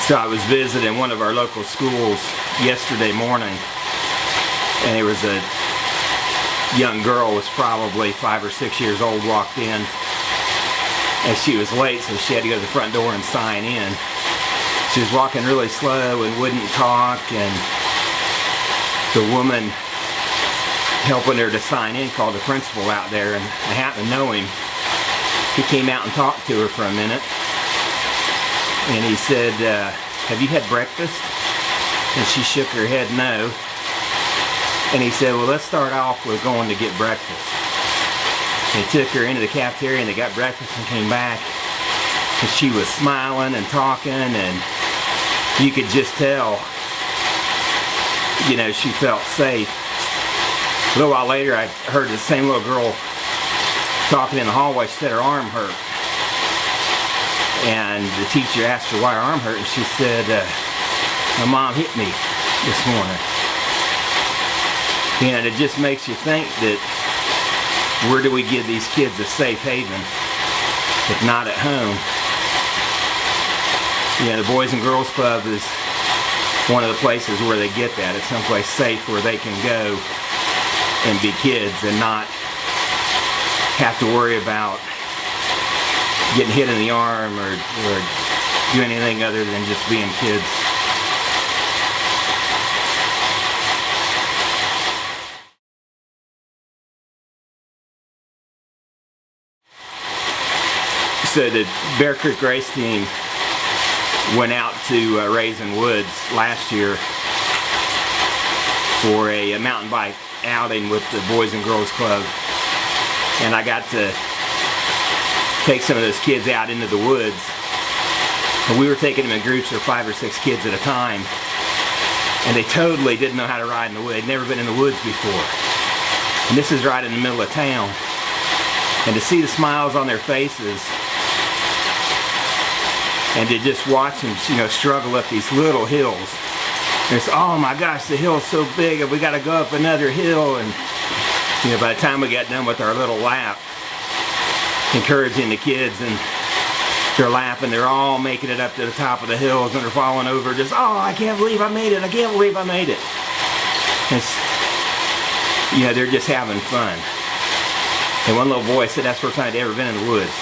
So I was visiting one of our local schools yesterday morning, and there was a young girl, was probably 5 or 6 years old, walked in, and she was late, so she had to go to the front door and sign in. She was walking really slow and wouldn't talk, and the woman helping her to sign in called the principal out there, and I happen to know him. He came out and talked to her for a minute, and he said, have you had breakfast? And she shook her head no. And he said, well, let's start off with going to get breakfast. They took her into the cafeteria and they got breakfast and came back, and she was smiling and talking, and you could just tell, you know, she felt safe. A little while later, I heard the same little girl talking in the hallway. She said her arm hurt. And the teacher asked her why her arm hurt, and she said, my mom hit me this morning. And it just makes you think that where do we give these kids a safe haven if not at home? You know, the Boys and Girls Club is one of the places where they get that. It's someplace safe where they can go and be kids and not have to worry about getting hit in the arm or do anything other than just being kids. So the Bear Creek race team went out to Raisin Woods last year for a mountain bike outing with the Boys and Girls Club, and I got to take some of those kids out into the woods, and we were taking them in groups of 5 or 6 kids at a time, and they totally didn't know how to ride in the woods. They'd never been in the woods before, and this is right in the middle of town, and to see the smiles on their faces and to just watch them, you know, struggle up these little hills. And it's, oh my gosh, the hill's so big and we got to go up another hill. And you know, by the time we got done with our little lap, encouraging the kids, and they're laughing, they're all making it up to the top of the hills, and they're falling over just, oh, I can't believe I made it, I can't believe I made it. It's, you know, they're just having fun. And one little boy said that's the first time I'd ever been in the woods.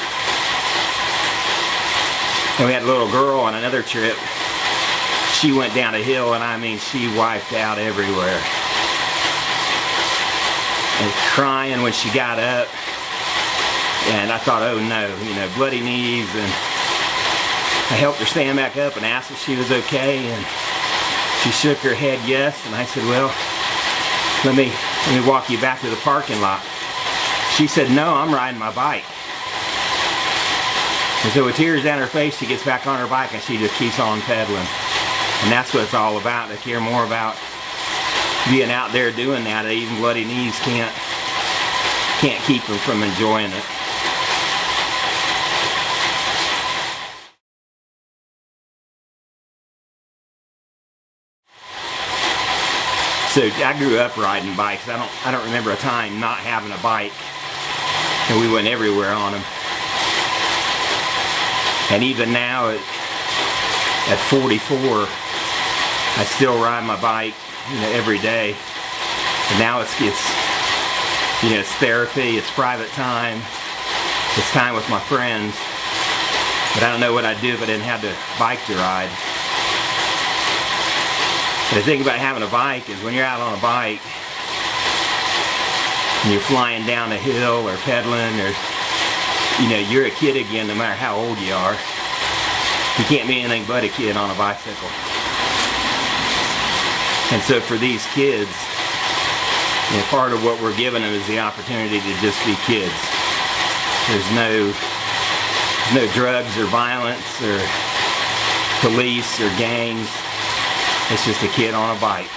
And we had a little girl on another trip. She went down a hill, and I mean, she wiped out everywhere. And crying when she got up. And I thought, oh no, you know, bloody knees. And I helped her stand back up and asked if she was okay. And she shook her head yes. And I said, well, let me walk you back to the parking lot. She said, no, I'm riding my bike. And so with tears down her face, she gets back on her bike and she just keeps on pedaling. And that's what it's all about. They care more about being out there doing that. Even bloody knees can't keep them from enjoying it. So I grew up riding bikes. I don't remember a time not having a bike. And we went everywhere on them. And even now at 44, I still ride my bike, you know, every day. And now it's you know, it's therapy, it's private time, it's time with my friends. But I don't know what I'd do if I didn't have the bike to ride. But the thing about having a bike is when you're out on a bike and you're flying down a hill or pedaling, or you know, you're a kid again no matter how old you are. You can't be anything but a kid on a bicycle. And so for these kids, you know, part of what we're giving them is the opportunity to just be kids. There's no drugs or violence or police or gangs. It's just a kid on a bike.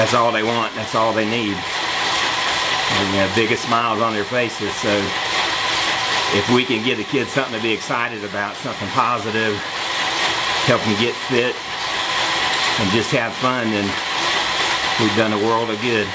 That's all they want, that's all they need. And you know, biggest smiles on their faces. So if we can give the kids something to be excited about, something positive, help them get fit and just have fun, then we've done a world of good.